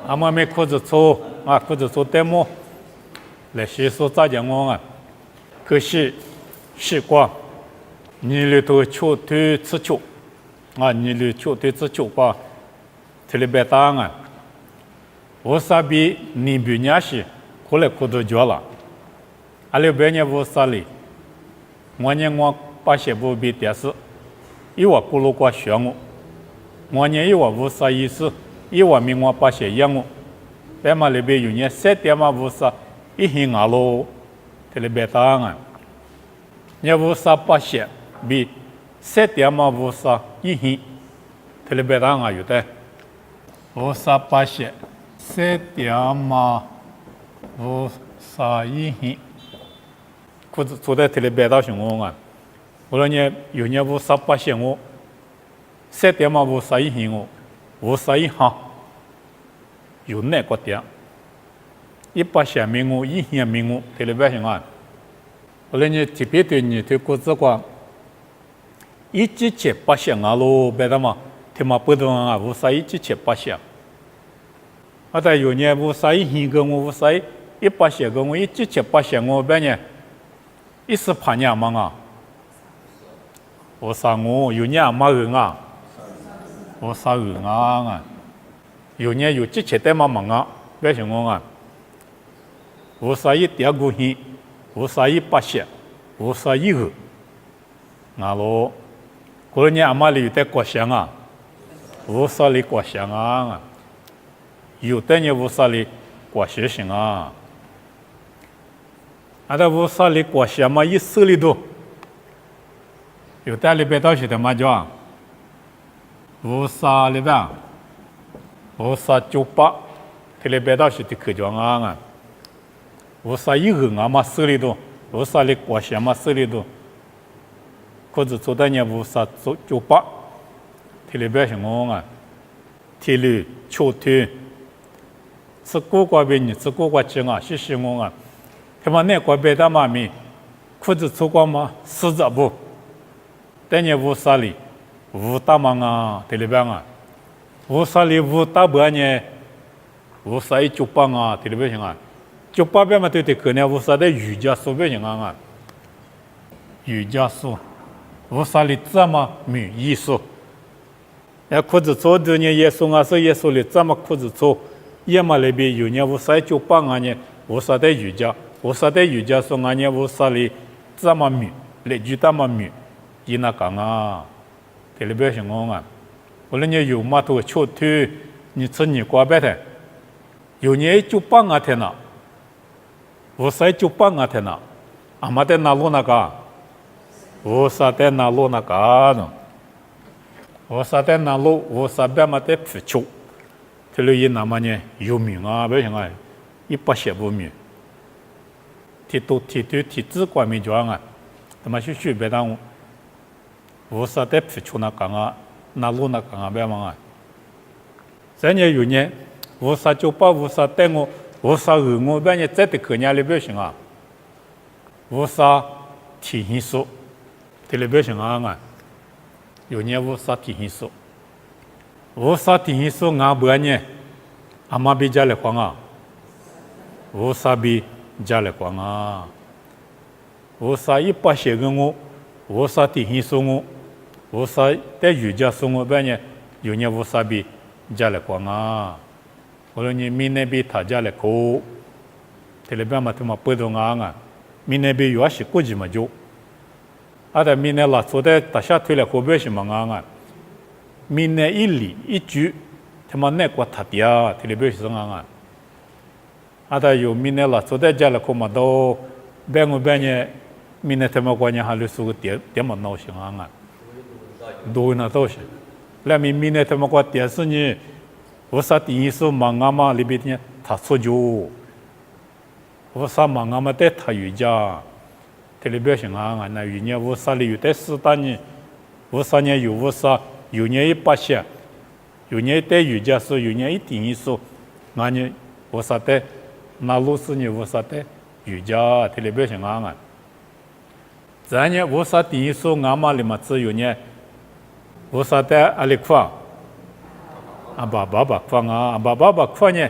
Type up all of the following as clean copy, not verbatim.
阿妈没裤子粗啊，裤子粗点么？来洗手咋讲我啊？可是习惯，你里头秋对吃秋啊，你里秋对吃秋吧，这里别打啊。我啥比你比伢是，后来裤子脚了，阿里别伢我啥哩？我把些不比电视，一我咕噜过学我一我无啥意思，一我命我把些养我，别嘛里边有伢3点嘛无啥，一hin阿喽，这里别打啊，你无啥把些比3点嘛无啥一hin，这里别打啊有的，无啥把些3点嘛无啥一hin。裤子坐在这里别到熊我啊，我说你有年无啥发现我，3点嘛无啥一行我，无啥一行，有哪个点？一把下面我一行面我，这里别熊啊，我说你特别对你对裤子光，一直切把线啊喽，别的嘛，他妈不懂啊，无啥一直切把线，我在有年无啥一行跟我无啥一把线跟我一直切把线我别呢。一时怕娘嘛啊，我啥我有娘嘛人啊，我啥人啊，有年有几千代嘛忙啊，别想我啊，我啥一点过hin，我啥一把些，我啥一个，那咯，过年阿妈里有在过香啊，我啥里过香啊，有的人我啥里过学行啊。阿达乌萨里过些嘛，一手里头有带里边到些的嘛叫乌萨里边，乌萨98，这里边到些的可叫啊，乌萨一个啊嘛手里头，乌萨里过些嘛手里头，可是做的呢乌萨98，这里边是我啊，铁路秋天，吃过过边你吃过过吃啊，谢谢我啊。他妈那个别的妈咪，裤子粗光嘛，40不，但你无啥哩，无大忙啊，这里边啊，无啥哩无大半呢，无啥一98啊，这里边行啊，98边嘛对对可能无啥的瑜伽术边行啊，瑜伽术，无啥哩这么没艺术，那裤子粗的呢也说啊是也说哩这么裤子粗，也嘛那边有呢无啥98啊呢，无啥的瑜伽。我说的瑜伽说俺也我说的这么密，来句这么密，伊那讲啊，这里边是我啊，我说你有嘛头秋天，你吃你瓜白的，有年98啊天呐，我说98啊天呐，阿妈在哪路那个，我说在哪路那个呢，我说在哪路，我说别嘛在皮球，这里伊那么呢有名啊，不行啊，100不名。体质关没讲啊，他妈去别当我，无啥在皮球那讲啊，那路那讲啊别忙啊。这年有年，无啥98，无啥带我，无啥我别年在的可年里边行啊，无啥体现数，这里边行啊，有年无啥体现数，无啥体现数俺别年，阿妈比家来光啊，无啥比。家来光啊！我啥100些个我啥提醒说我啥在瑜伽说我半年有年我啥比家来光啊！我说你明年比他家来过，这里边嘛他妈不懂啊！明年比有些估计嘛就，阿在明年拉坐在大下推来后边是嘛啊！明年一里一句，他妈那个他爹，这里边是啊！阿达有明年了，坐在家里看嘛到，别个别人明年他们过年还是说个点么闹心啊！多那都是，那明年他们过电视呢，我啥第一手忙啊嘛里边呢，他出就，我啥忙啊嘛在他瑜伽，这里边行啊！那有年我啥里有在适当呢，我啥年有我啥，有年100些，有年在瑜伽时，有年一第一手，俺呢我啥在。那路是你无啥的瑜伽，这里边行啊！咱呢无啥第一手，俺妈里嘛只有呢，无啥的阿里块，阿爸爸宽啊，阿爸爸宽呢，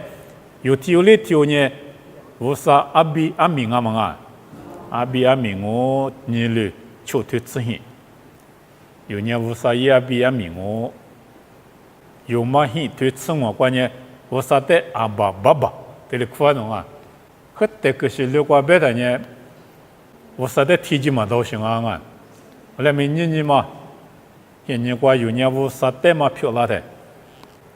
有条理条呢，无啥阿比阿明啊嘛啊，阿比阿明我你了求推自行，有呢无啥也阿比阿明我，有嘛hin推自我关呢，无啥的阿爸爸，这里宽侬啊，可得个是六瓜白的呢，无啥的体积嘛都行啊嘛，后来没你嘛。现在过有年无啥代嘛漂亮的，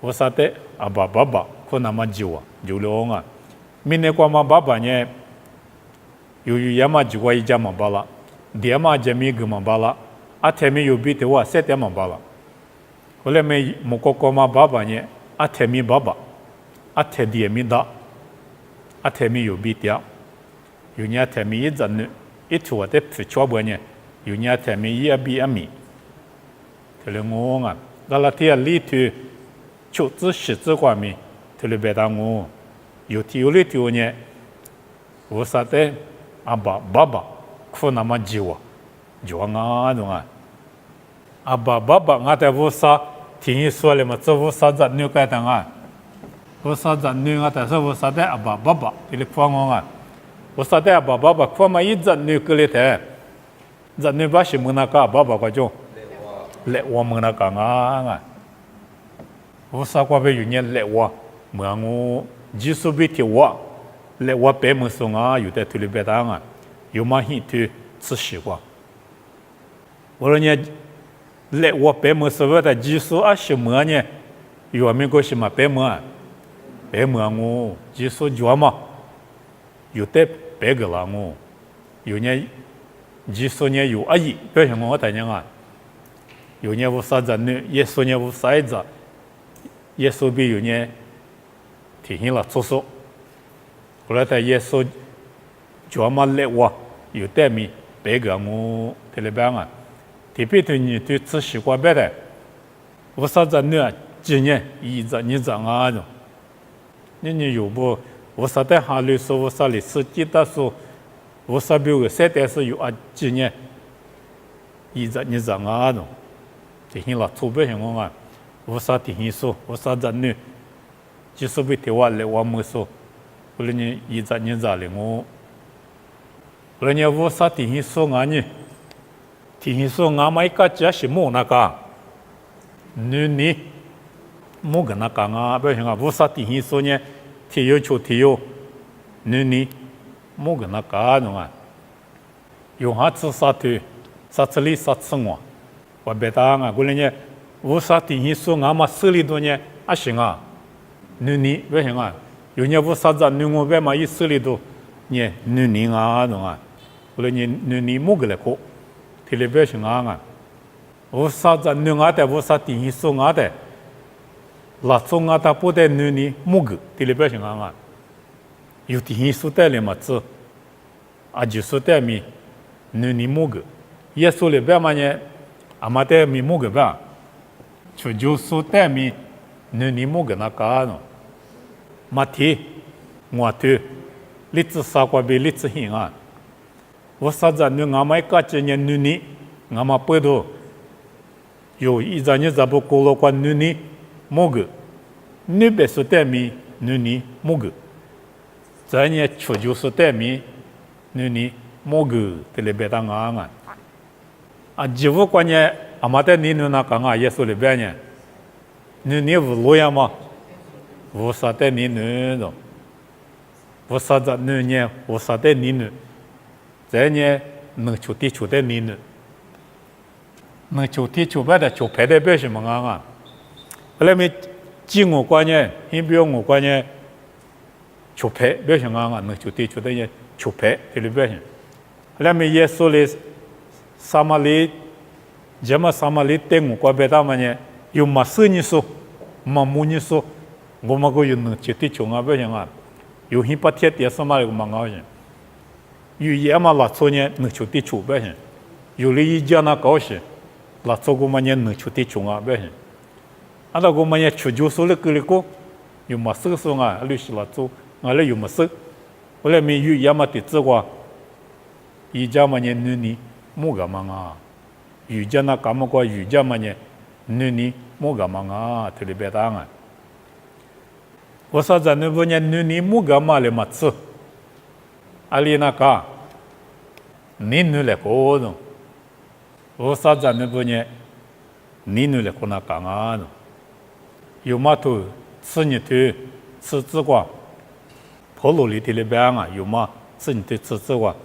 无啥代阿爸爸可那么久啊，久了啊。明年过嘛爸爸呢，有也嘛就过一家嘛巴了，第二嘛就没个嘛巴了，阿天没有比的话三点嘛巴了。后来没莫过嘛爸爸呢，阿天没爸爸，阿天第没大，阿天没有比的，有年天没一阵呢，一头的皮全部呢，有年天没一比阿米。这里我啊，那拉天里头，求知识之方面，这里别当我有条理条呢，我啥的阿爸爸，可那么久啊，就啊种啊，阿爸我在我啥听说了嘛，这我啥子牛该当啊，我啥子牛啊，但是我啥的阿爸爸，这里夸我啊，我啥的阿爸爸，夸嘛一只牛个里头，只牛把什么那个爸爸个种。来我们那讲啊，我啥话别有人来我，问我技术比提我，来我白门送啊，有的推里白当啊，有嘛hin推吃习惯。我说呢，来我白门所谓的技术啊什么呢？有没个什么白门啊？白门我技术有嘛？有的白个啦我，有呢技术呢有阿姨，不像我大娘啊。有年无啥子呢，耶稣年无啥子，耶稣比有年提醒了出手。后来在耶稣叫嘛来我，有带米白个我在那边啊，特别对你对吃西瓜白的，无啥子呢，今年一直你这啊种，你有不无啥的哈律说无啥历史记得说，无啥比如三代是有啊今年一直你这啊种。提醒了，除非像我啊，无啥提醒说，无啥子呢，就是被提话来我没说，后来呢，一直你咋的我，后来呢，无啥提醒说俺呢，提醒说俺们一个家是么那个，你么个那个啊，不像啊，无啥提醒说呢，提有就提有，你么个那个侬啊，用下次啥头，啥次里啥次我。我别当啊，过来呢，无啥提醒说俺们手里头呢，啊行啊，你不行啊，有呢无啥子，你我别嘛一手里头呢，你啊侬啊，过来呢你么个来过，提里别行啊，无啥子你俺的无啥提醒说俺的，拉从俺的不得你么个，提里别行啊，有提醒说的了嘛子，啊就说的咪你么个，耶稣里边嘛呢。阿妈的咪木个吧，就说的咪，你木个那个喏，马蹄，我头，荔枝沙瓜比荔枝香啊，我啥子你阿妈一个今年你，阿妈不多，有一张你咋不过了关你木个，你别说的咪你木个，这呢就说的咪你木个，这里别当啊。啊，几乎关键阿妈在你那讲啊，耶稣里边呢，你无路呀嘛，无啥在你那，无啥在你呢，无啥在你那，这呢能求地求在你那，能求地求白的求排的别什么啊？后来没经我关键，先不要我关键，求排别什么啊？能求地求在呢求排这里边，后来没耶稣里。撒玛利，这么撒玛利对我过别当嘛呢？有马生你说，马木你说，我们个有能接地穷啊，不行啊，有很不贴地什么个蛮高兴，有也嘛拉错呢能求地穷不行，有了一家那高兴，拉错个嘛呢能求地穷啊不行，啊那个嘛呢求救说了个里个，有马生说啊，律师拉错，啊那有马生，后来没有也嘛地址个，一家嘛呢你。木个嘛啊，瑜伽那干么个瑜伽嘛呢？你木个嘛啊，这里别当啊，我说在那不呢，你木个嘛了嘛吃，阿里那个，你来过喏，我说在那不呢，你来过那干啊喏，有嘛头吃你头吃紫瓜，跑路里头里边啊，有嘛吃你头吃紫瓜，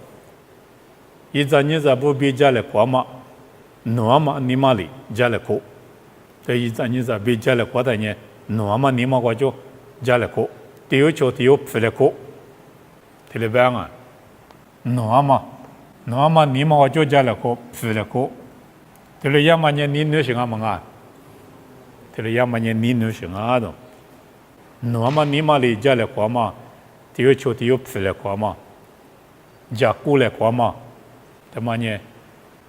一在你在不比家来过嘛，诺嘛你嘛里家来过，这一在你在比家来过的呢，诺嘛你嘛过就。家来过，第二球第二出来过，这里边啊，诺嘛，你嘛我就家来过，出来过，这里要么呢你女性啊嘛啊，这里要么呢你女性啊的，诺嘛你嘛里家来过嘛，第二球第二出来过嘛，家过来过嘛，他妈呢，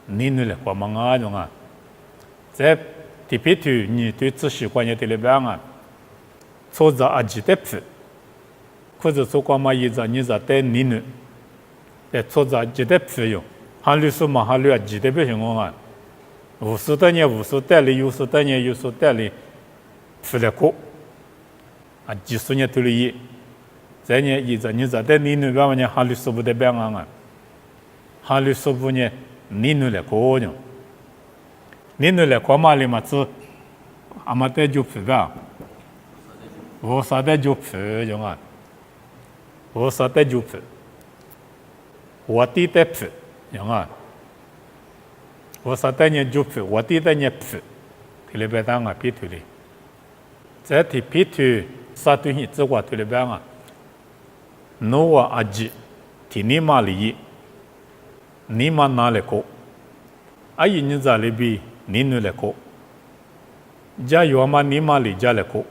你女来过嘛啊的啊，在第边头你对仔细关键这里边啊。做着阿几的皮，或者做光嘛一着你着带你呢，在做着几的皮用，哈律说嘛哈律啊几的不行啊，无数的年无数代理，有数的年有数代理，出来过，啊几十年都了一，在年一着你着带你呢，别问呢哈律说不得别啊，哈律说不呢你呢来过呢，你呢来过嘛里嘛子，阿妈带就皮吧。我啥的就皮用啊，我啥的就皮，我地的皮用啊，我啥的呢就皮，我地的呢皮，这里边当啊皮头里，在提皮头啥东西只管这里边啊，侬我阿吉，提你妈里，你妈哪来过？阿姨你在里边，你哪来过？家有嘛你妈里家来过？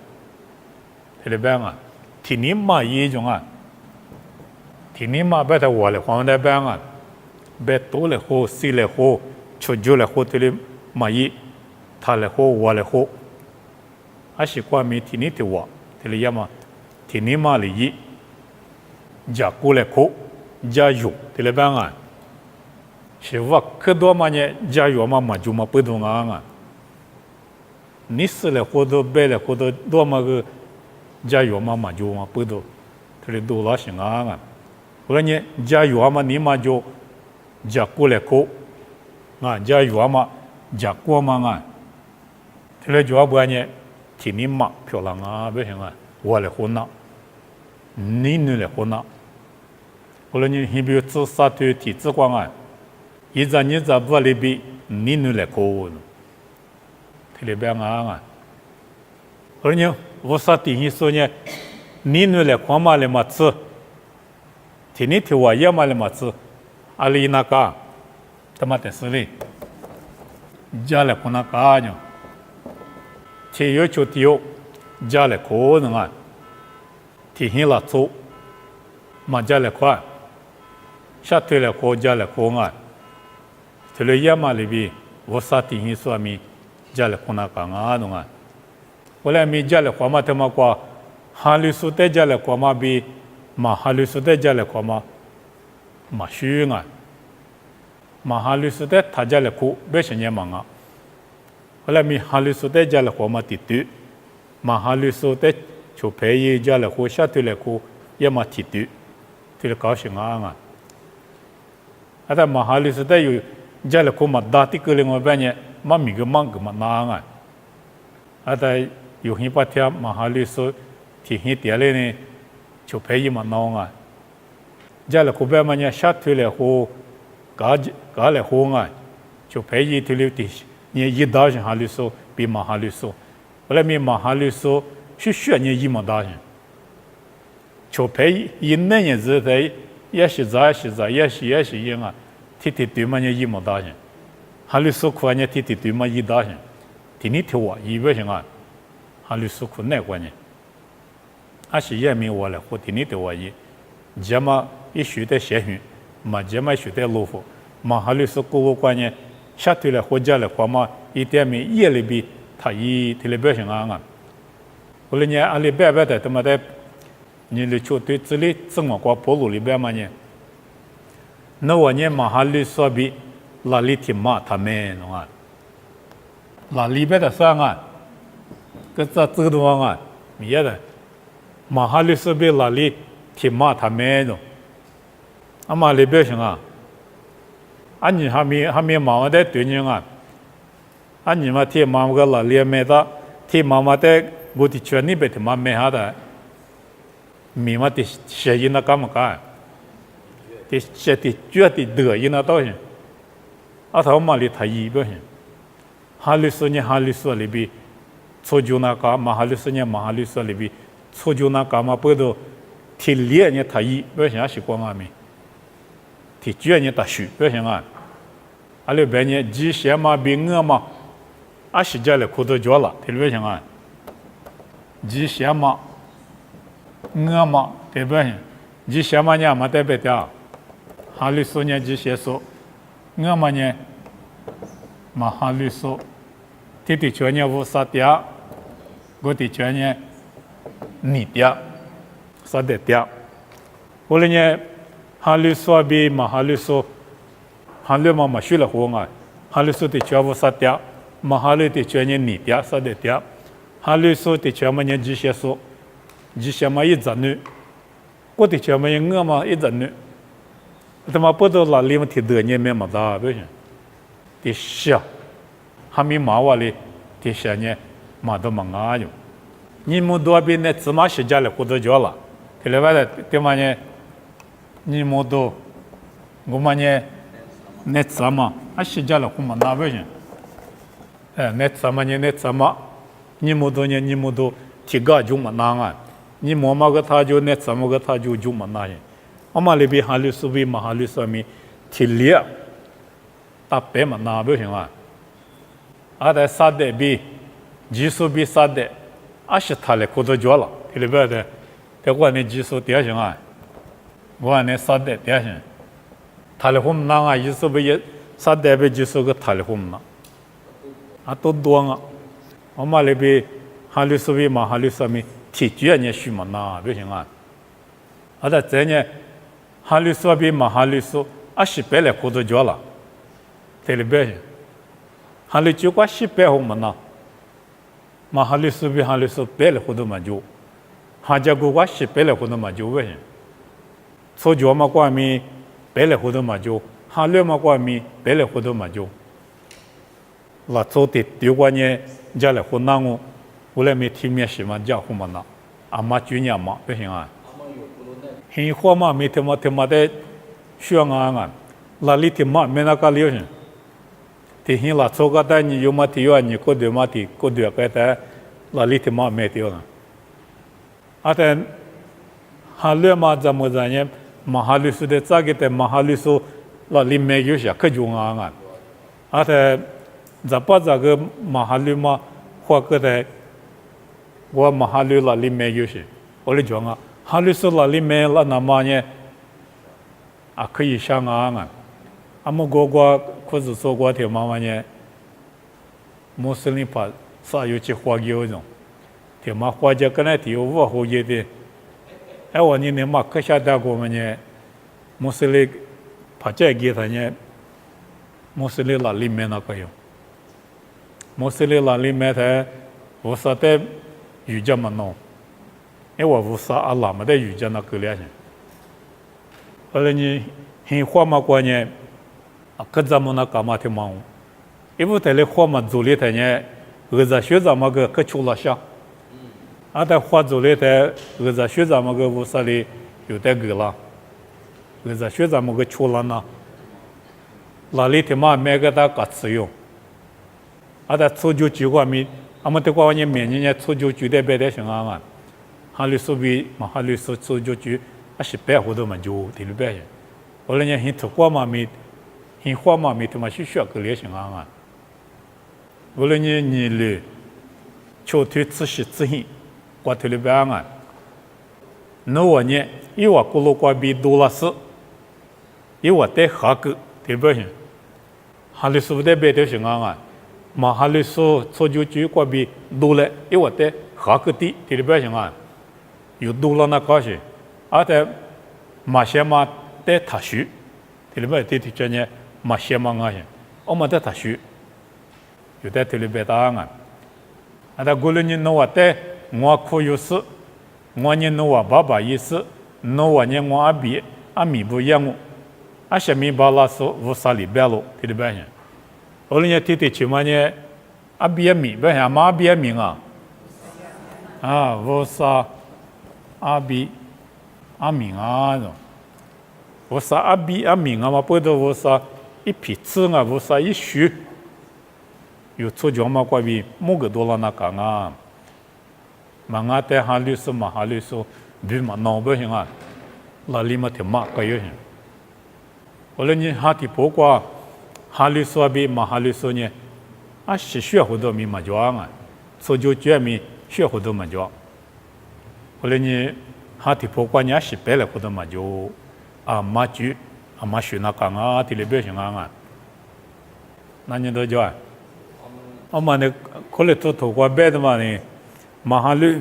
这里边啊，提你妈一种啊，提你妈别的我来黄的边啊，别多来喝，谁来喝，出酒来喝，这里妈一，他来喝，我来喝，还是关于提你的我，这里要么提你妈里一，家过来喝，家有，这里边啊，是我可多嘛呢，家有嘛就嘛不同啊，你是来喝多，别来喝多，多么个。家有嘛就嘛不多，这里多老行啊！后来呢，家有嘛你嘛就家过来过，啊，家有嘛家过嘛啊，这里就不呢，替你妈漂亮啊，不行啊，我来混呐，你来混呐。后来呢，你比如自杀对体质光啊，一在你在屋里边，你来过，这里边啊。后来呢，我啥定义说呢？你来看嘛来嘛吃，天天听我也嘛来嘛吃，阿里那个，他妈的是嘞，家来看那个呢，天有就丢，家来看能啊，天天来做，嘛家来看，夏天来看家来看啊，这里也嘛里边，我啥定义说咪，家来看那个啊能啊。后来咪家来看嘛，他妈过，哈律苏在家来看嘛比，嘛哈律苏在家来看嘛，嘛虚啊，嘛哈律苏在他家来看，别些年忙啊。后来咪哈律苏在家来看嘛提多，嘛哈律苏在就陪一家来看，下头来看也嘛提多，这个高兴啊！啊，但嘛哈律苏在有家来看嘛，大体个另外边呢，嘛米个忙个嘛难啊，啊但。有些把天嘛哈律说，天天点来呢，就陪伊嘛弄啊。家里后边嘛呢，下头来喝，搞来喝啊，就陪伊头里的，你一大人哈律说比嘛哈律说，后来咪嘛哈律说，需你一嘛大人，就陪伊那年子在也是一样啊，天天对嘛呢一嘛大人，哈律说苦呢天天对嘛一大人，天天听我以为行啊。哈律苏库那关呢？还是也没我来和天你的我一，这么一学的学训，嘛这么学的路虎，嘛哈律苏库关呢，下头来回家来话嘛，一点没夜里边他一天里边行啊，后来呢阿里白白的他妈的，你的球队这里怎么过跑路里边嘛呢？那我呢嘛哈律苏比拉里提马他们喏啊，拉里边的算啊。个这个地方啊，别的，马哈律师比哪里提马他没的，阿妈里边行啊，你还没妈的对人啊，你嘛提妈个哪里没的，提妈妈的我的全你别提妈没下的，米嘛的写音那干嘛干？的写的绝的得音那倒行，他妈里他一不行，哈律师里边。错就那个马哈律师里边，错就那个嘛不都提两年他一不行是光阿没，提9年他虚不行啊，里边呢几些嘛比我嘛，是家里苦都交了，提不行啊，几些嘛我嘛对不行，几些嘛呢嘛对不掉，哈律师呢几些说，我嘛呢马哈律师，提的9年无啥掉。我的全年你掉，啥的掉。后来呢，哈律师比马哈律师，哈律嘛学了活啊，哈律师的全部啥掉，马哈律的全年你掉，啥的掉。哈律师的全部年几些说，几些嘛一子女，我的全部年我嘛一子女，他妈不都哪里嘛提得年没么大不行，的小，还没马瓦哩的小呢。嘛都嘛啊哟，你们多比那芝麻是家里活得着了，后来外头对嘛呢？你们多，我嘛呢？那芝麻是家里活嘛那不行，那芝麻呢？那芝麻，你们多提高就嘛那啊，你妈妈个他就那芝麻个他就嘛那些，我嘛里边哈律师比马哈律师咪提列，大白嘛那不行啊，在啥的比。技术比啥的，是他来苦都交了，对不对的？在我那技术点行啊，我那啥的点行，他来我们那啊，技术比啥的比技术个他来我们那，都多啊。我们那边哈律师比马哈律师咪提9年学嘛那不行啊。在这呢，哈律师比马哈律师是白来苦都交了，对不对？哈律师管是白我们那。马哈律师比哈律师白了活动嘛就，哈家国瓜是白了活动嘛就不行，错脚嘛关米白了活动嘛就，哈律嘛关米白了活动嘛就，那做的对关呢家里湖南我，我来没听面什么家伙嘛那，阿妈9年嘛不行啊，很火嘛没听嘛的，需要啊，那里听嘛没那个流行。提醒了，做个单你有么提啊？你过对么提？过对个单，那里提么没提了？但哈律嘛怎么着呢？马哈律师的这个的马哈律师那里没有些可重啊！但这把这个马哈律嘛，或个的我马哈律那里没有些，我来讲啊，哈律师那里没了那么呢？可以想啊！们国可是说过的妈妈呢，穆斯林把啥有去花给种，的嘛花家跟那地我花给的，我你嘛可下得过么呢？穆斯林把这给他呢，穆斯林那里面那个有，穆斯林那里面他无啥的瑜伽嘛弄，我无啥阿拉嘛的瑜伽那个了些，后来你很花嘛过呢。可咱们那干嘛挺忙？因为他的花嘛做的他呢，学咱们个可出了下，在花做的他学咱们个无啥的有点个了，学咱们个出了呢，哪里他妈买个大个吃用，在出就几个米，们这个呢每年出就几点白的行啊，哈律师比嘛哈律师出就是白活动嘛就对了白，后来呢很出国嘛没。很花嘛，没他妈去学个类型啊！无论你了，秋天自习自行，过头了白啊！那我呢，一我咕噜瓜比多了是，一我带哈个对不行，哈律师带白的行啊！嘛哈律师做就瓜比多了，一我带哈个的对不行啊！有多了那高些，在马些嘛带他学，对不对？对这呢。嘛些嘛啊些，我们在他学，有的特别白答案。在过了年那我带我可有事，我呢努瓦爸爸意思，努瓦呢我阿米不一样我，阿什米巴拉说无啥里边咯，对不对？我呢提起嘛呢，阿比米不是马比米啊，无啥阿比阿米啊喏，无啥阿比阿米啊嘛，不都无啥一批次啊，无啥一虚，有出脚嘛怪比某个多了那讲啊。mà ngã té hà lư số vì mà nấu bữa hình à là lima thì mắc cái gì ở đây như hà thì bỏ qua hà lư số bị mà hà lư số nhé à chỉ需要好多米嘛就啊所以就米需要好多嘛就ở đây như hà thì bỏ qua nhá chỉ bé là好多嘛就à mà chú à mà学那讲啊thì lấy bữa hình à那你都就啊mà này có lẽ tôi thổi qua bé đó mà này mà hà lư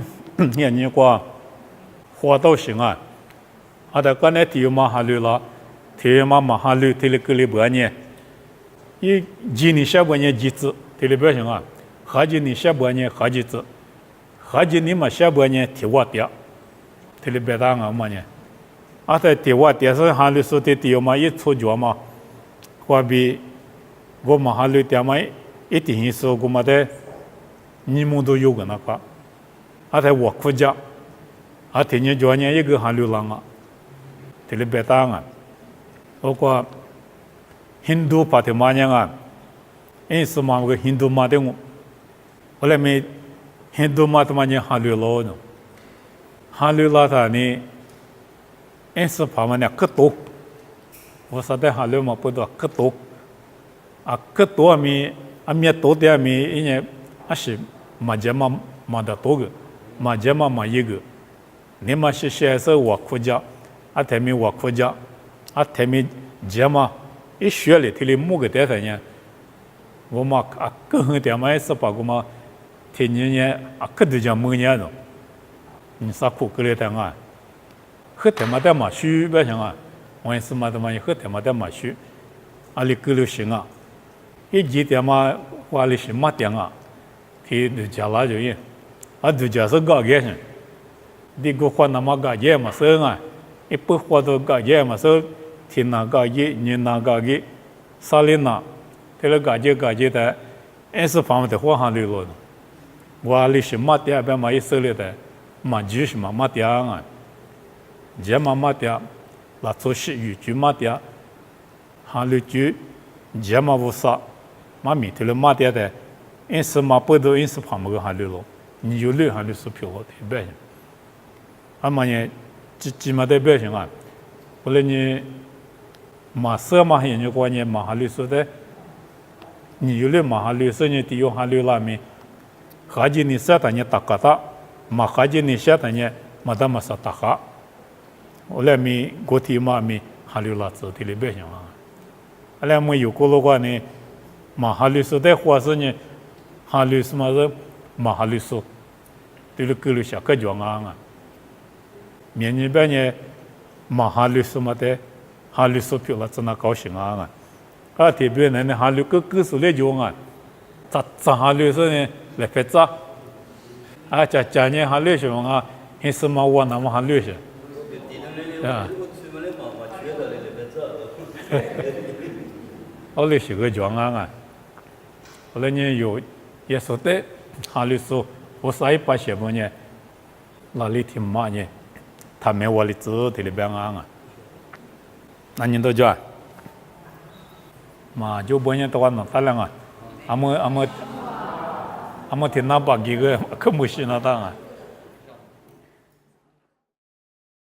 hiện như qua hoa đào sinh à, ada cái này thì mà hà lư là thì mà hà lư thì cái gì bữa nhé, ý gì ni sẽ bữa nhé gì chứ, thì là bữa sinh à, hà gì ni sẽ bữa nhé hà gì chứ, hà gì ni mà sẽ bữa nhé thì hoa tiệt, thì là bữa đó mà nhé, ada thì hoa tiệt rồi hà lư số thì mà ít số chỗ mà, qua bị gồm mà hà lư thì mà ít thì số gồm mà thế, ni mua đồ yêu cái nào cả. à thế quốc gia à thế như cho như cái hàng lưu lang à thì là bê tang à ở qua Hindu phát triển mạnh à anh xem mà cái Hindu mà thế ngô ở đây mình Hindu mà thế mà như hàng lưu lo nữa hàng lưu là thế này anh xem mà như cái tổ ở sau đó hàng lưu mà bắt đầu cái tổ à cái tổ mình tổ thì mình anh à chỉ mà chỉ mà đã tổ cái mà chỉ mà gì cái nếu mà sẽ là quốc gia à thế mình quốc gia à thế mình chỉ mà ít chuyện là thì mua cái thế này我嘛啊更点嘛是把我嘛天年啊可都讲每年了你啥苦个来谈啊喝他妈的嘛虚不行啊我也是嘛的嘛喝他妈的嘛虚啊里个流行啊一几点嘛话里是嘛点啊thì được trả lại rồi à được trả số gạo ghé nhỉ đi qua khoa nằm gạo ghé mà sơ à ít bữa khoa đồ gạo ghé mà sơ thì na gạo ghé như na gạo ghé salina thế là gạo ghé đấy em sẽ phạm được hoa hàng lưu rồi hoa lịch sử mát ya bên mà ít sơ lệ đấy mà chỉ mà mát ya à chỉ mà mát ya là số sự语句mát ya hàng lưu句chỉ mà vô sa mà mình thì là mát ya đấy em sẽ mà bắt đầu em sẽ phạm cái hàng lưu rồi nhiều lưu hàng lưu số phiếu thì bé à mà nhỉ chỉ mà đấy bé chẳng hạn bởi vì mà sơ mà hiện như qua nhỉ mà hàng lưu số đấy nhiều lưu mà hàng lưu số nhỉ thì hàng lưu là mình khai gì ni sẽ thành nhỉ tắc cả mà khai gì ni sẽ thành nhỉ mà đam mà sẽ tắc cả bởi vì có thì mà mình hàng lưu là số thì bé chẳng hạn bởi vì nhiều cô lúc này mà hàng lưu số đấy hoa số nhỉ hàng lưu số mà hàng lưu số thì lúc cứ lúc sẽ cái chuyện à miền như bên nhỉ mà hàng lưu số mà thế hàng lưu số phiếu là chân là cao兴啊啊这边呢hàng lưu cứ số lấy chuyện à chắc hàng lưu số này来拍照啊这年hàng lưu什么啊还是嘛我那么hàng lưu是啊我哩是个chuyện啊后来呢有也说的hàng lưu số我sai把什么呢哪里挺嘛呢他没我哩知的里边啊那你都叫mà jo banyak tawan na talang amo thì na bagi ke kemusin na tanga